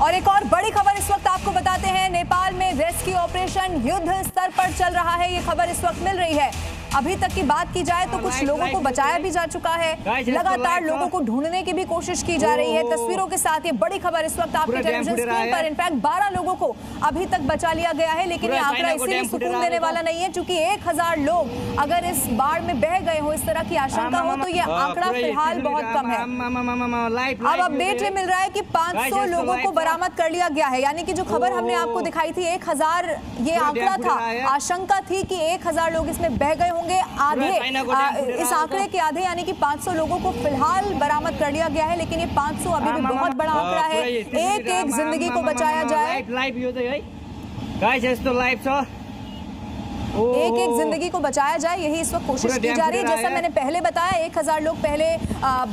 और एक और बड़ी खबर इस वक्त आपको बताते हैं। नेपाल में रेस्क्यू ऑपरेशन युद्ध स्तर पर चल रहा है। ये खबर इस वक्त मिल रही है। अभी तक की बात की जाए तो कुछ लोगों को बचाया भी जा चुका है। लगातार लोगों को ढूंढने की भी कोशिश की जा रही है। तस्वीरों के साथ ये बड़ी खबर इस वक्त आपके टेलीविजन स्क्रीन पर। इनफैक्ट 12 लोगों को अभी तक बचा लिया गया है, लेकिन ये आंकड़ा इसीलिए सुकून देने वाला नहीं है क्योंकि 1000 लोग अगर इस बाढ़ में बह गए हो, इस तरह की आशंका हो, तो ये आंकड़ा फिलहाल बहुत कम है। अब अपडेट ये मिल रहा है कि 500 लोगों को बरामद कर लिया गया है। यानी कि जो खबर हमने आपको दिखाई थी 1000 ये आंकड़ा था, आशंका थी कि 1000 लोग इसमें बह गए होंगे। आधे इस आंकड़े के आधे यानी कि 500 लोगों को फिलहाल बरामद कर लिया गया है, लेकिन ये 500 अभी भी बहुत बड़ा आंकड़ा है। एक एक जिंदगी को बचाया जाए, एक एक जिंदगी को बचाया जाए, यही इस वक्त कोशिश की जा रही है। जैसा मैंने पहले बताया 1000 लोग पहले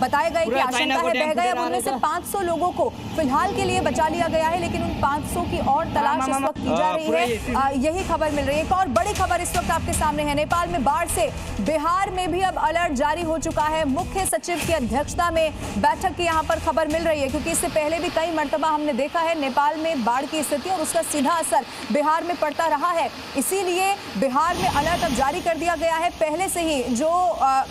बताए गए कि आशंका है बह गए। अब उनमें से 500 लोगों को फिलहाल के लिए बचा लिया गया है, लेकिन उन 500 की और तलाश इस वक्त की जा रही है। यही खबर मिल रही है। एक और बड़ी खबर इस वक्त आपके सामने है। नेपाल में बाढ़ से बिहार में भी अब अलर्ट जारी हो चुका है। मुख्य सचिव की अध्यक्षता में बैठक की यहाँ पर खबर मिल रही है, क्योंकि इससे पहले भी कई मर्तबा हमने देखा है नेपाल में बाढ़ की स्थिति और उसका सीधा असर बिहार में पड़ता रहा है। इसीलिए बिहार में अलर्ट अब जारी कर दिया गया है। पहले से ही जो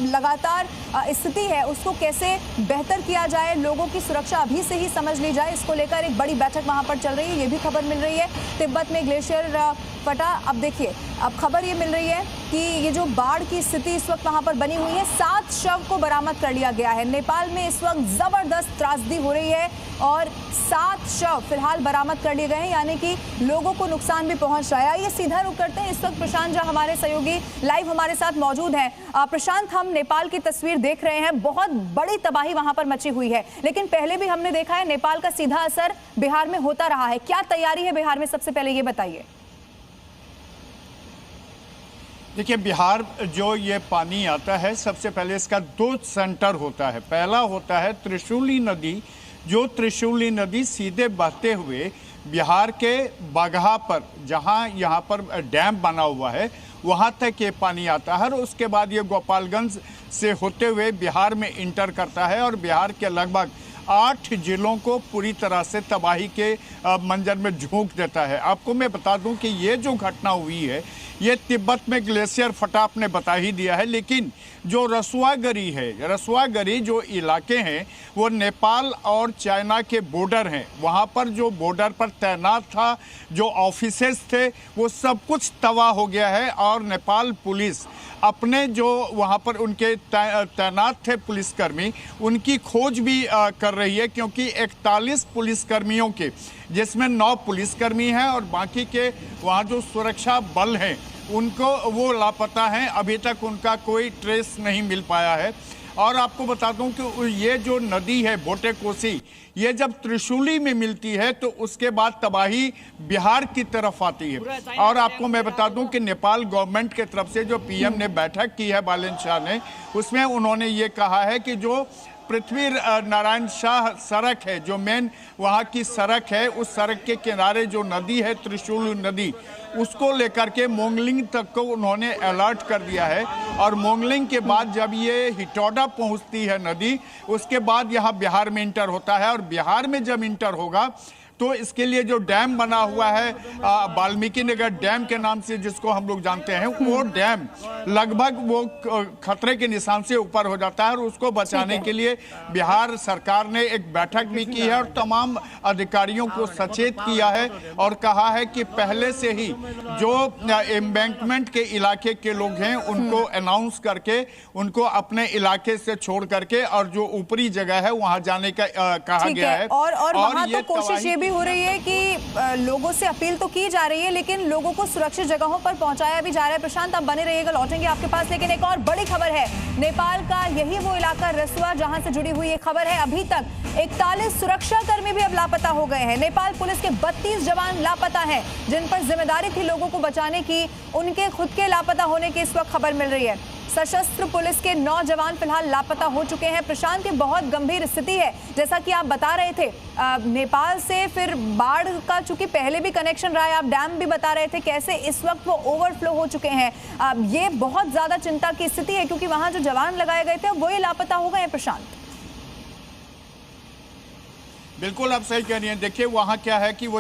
लगातार स्थिति है उसको कैसे बेहतर किया जाए, लोगों की सुरक्षा अभी से ही समझ ली जाए, इसको लेकर एक बड़ी बैठक वहां पर चल रही है। ये भी खबर मिल रही है। तिब्बत में ग्लेशियर फटा। अब देखिए, अब खबर ये मिल रही है कि ये जो बाढ़ की स्थिति इस वक्त वहां पर बनी हुई है, 7 शव को बरामद कर लिया गया है। नेपाल में इस वक्त जबरदस्त त्रासदी हो रही है और 7 शव फिलहाल बरामद कर लिए गए हैं, यानी कि लोगों को नुकसान भी पहुंच रहा है। ये सीधा रुख करते हैं। इस वक्त प्रशांत झा हमारे सहयोगी लाइव हमारे साथ मौजूद हैं। प्रशांत, हम नेपाल की तस्वीर देख रहे हैं। बहुत बड़ी तबाही वहां पर मची हुई है, लेकिन पहले भी हमने देखा है नेपाल का सीधा असर बिहार में होता रहा है। क्या तैयारी है बिहार में, सबसे पहले ये बताइए। देखिए, बिहार जो ये पानी आता है, सबसे पहले इसका 2 सेंटर होता है। पहला होता है त्रिशूली नदी, जो त्रिशूली नदी सीधे बहते हुए बिहार के बगहा पर, जहाँ यहाँ पर डैम बना हुआ है, वहाँ तक ये पानी आता है। और उसके बाद ये गोपालगंज से होते हुए बिहार में इंटर करता है और बिहार के लगभग 8 जिलों को पूरी तरह से तबाही के मंजर में झोंक देता है। आपको मैं बता दूं कि ये जो घटना हुई है ये तिब्बत में ग्लेशियर फटा, आपने बता ही दिया है, लेकिन जो रसुआगरी है, रसुआगरी जो इलाके हैं वो नेपाल और चाइना के बॉर्डर हैं। वहाँ पर जो बॉर्डर पर तैनात था, जो ऑफिसेस थे, वो सब कुछ तबाह हो गया है। और नेपाल पुलिस अपने जो वहाँ पर उनके तैनात थे पुलिसकर्मी, उनकी खोज भी कर रही है, क्योंकि 41 पुलिसकर्मियों के, जिसमें 9 पुलिसकर्मी हैं और बाकी के वहाँ जो सुरक्षा बल हैं उनको वो लापता हैं। अभी तक उनका कोई ट्रेस नहीं मिल पाया है। और आपको बता दूं कि ये जो नदी है बोटे कोसी, ये जब त्रिशूली में मिलती है तो उसके बाद तबाही बिहार की तरफ आती है। और आपको मैं बता दूं कि नेपाल गवर्नमेंट के तरफ से जो पीएम ने बैठक की है बालेन शाह ने, उसमें उन्होंने ये कहा है कि जो पृथ्वी नारायण शाह सड़क है, जो मेन वहाँ की सड़क है, उस सड़क के किनारे जो नदी है त्रिशूल नदी, उसको लेकर के मोंगलिंग तक को उन्होंने अलर्ट कर दिया है। और मोंगलिंग के बाद जब ये हिटौडा पहुँचती है नदी, उसके बाद यहाँ बिहार में इंटर होता है। और बिहार में जब इंटर होगा तो इसके लिए जो डैम बना हुआ है वाल्मीकि नगर डैम के नाम से जिसको हम लोग जानते हैं, वो डैम लगभग वो खतरे के निशान से ऊपर हो जाता है। और उसको बचाने के लिए बिहार सरकार ने एक बैठक भी की है और तमाम अधिकारियों को सचेत किया है और कहा है कि पहले से ही जो एम्बैंकमेंट के इलाके के लोग हैं उनको अनाउंस करके उनको अपने इलाके से छोड़ करके और जो ऊपरी जगह है वहां जाने का कहा गया है। और ये कोशिश ये भी हो रही है कि लोगों से अपील तो की जा रही है, लेकिन लोगों को सुरक्षित जगहों पर पहुंचाया भी जा रहा है। प्रशांत, आप बने रहिएगा, लौटेंगे आपके पास। लेकिन एक और बड़ी खबर है, नेपाल का यही वो इलाका रसुआ जहां से जुड़ी हुई एक खबर है। अभी तक 41 सुरक्षा कर्मी भी अब लापता हो गए हैं। नेपाल पुलिस के 32 जवान लापता हैं, जिन पर जिम्मेदारी थी लोगों को बचाने की, उनके खुद के लापता होने की इस वक्त खबर मिल रही है। सशस्त्र पुलिस के 9 जवान फिलहाल लापता हो चुके हैं। प्रशांत, ये बहुत गंभीर स्थिति है, जैसा कि आप बता रहे थे। नेपाल से फिर बाढ़ का चूंकि पहले भी कनेक्शन रहा है, आप डैम भी बता रहे थे, कैसे इस वक्त वो ओवरफ्लो हो चुके हैं। ये बहुत ज्यादा चिंता की स्थिति है, क्योंकि वहां जो जवान लगाए गए थे वही लापता हो गए हैं। प्रशांत, बिल्कुल आप सही कह रही हैं। देखिए वहाँ क्या है कि वो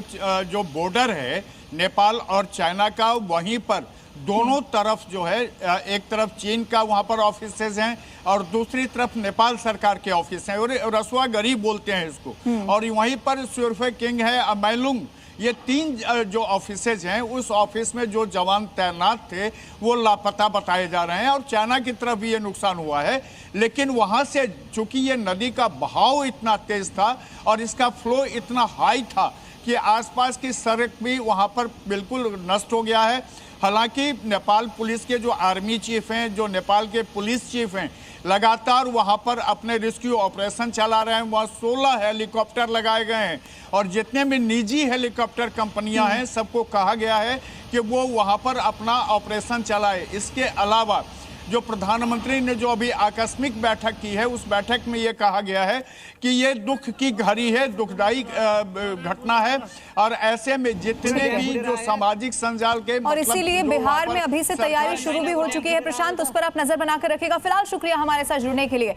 जो बॉर्डर है नेपाल और चाइना का, वहीं पर दोनों तरफ जो है, एक तरफ चीन का वहाँ पर ऑफिसेज हैं और दूसरी तरफ नेपाल सरकार के ऑफिस हैं, और रसुआ गरी बोलते हैं इसको। और वहीं पर सुरफे किंग है, अमैलुंग, ये 3 जो ऑफिसेज हैं, उस ऑफिस में जो जवान तैनात थे वो लापता बताए जा रहे हैं। और चाइना की तरफ भी ये नुकसान हुआ है। लेकिन वहाँ से चूंकि ये नदी का बहाव इतना तेज था और इसका फ्लो इतना हाई था कि आसपास की सड़क भी वहाँ पर बिल्कुल नष्ट हो गया है। हालांकि नेपाल पुलिस के जो आर्मी चीफ हैं, जो नेपाल के पुलिस चीफ हैं, लगातार वहां पर अपने रेस्क्यू ऑपरेशन चला रहे हैं। वहां 16 हेलीकॉप्टर लगाए गए हैं और जितने भी निजी हेलीकॉप्टर कंपनियां हैं सबको कहा गया है कि वो वहां पर अपना ऑपरेशन चलाए। इसके अलावा जो प्रधानमंत्री ने जो अभी आकस्मिक बैठक की है, उस बैठक में ये कहा गया है कि ये दुख की घड़ी है, दुखदायी घटना है, और ऐसे में जितने भी जो सामाजिक संजाल के और इसीलिए बिहार में अभी से तैयारी शुरू भी हो चुकी है। प्रशांत, उस पर आप नजर बनाकर रखिएगा। फिलहाल शुक्रिया हमारे साथ जुड़ने के लिए।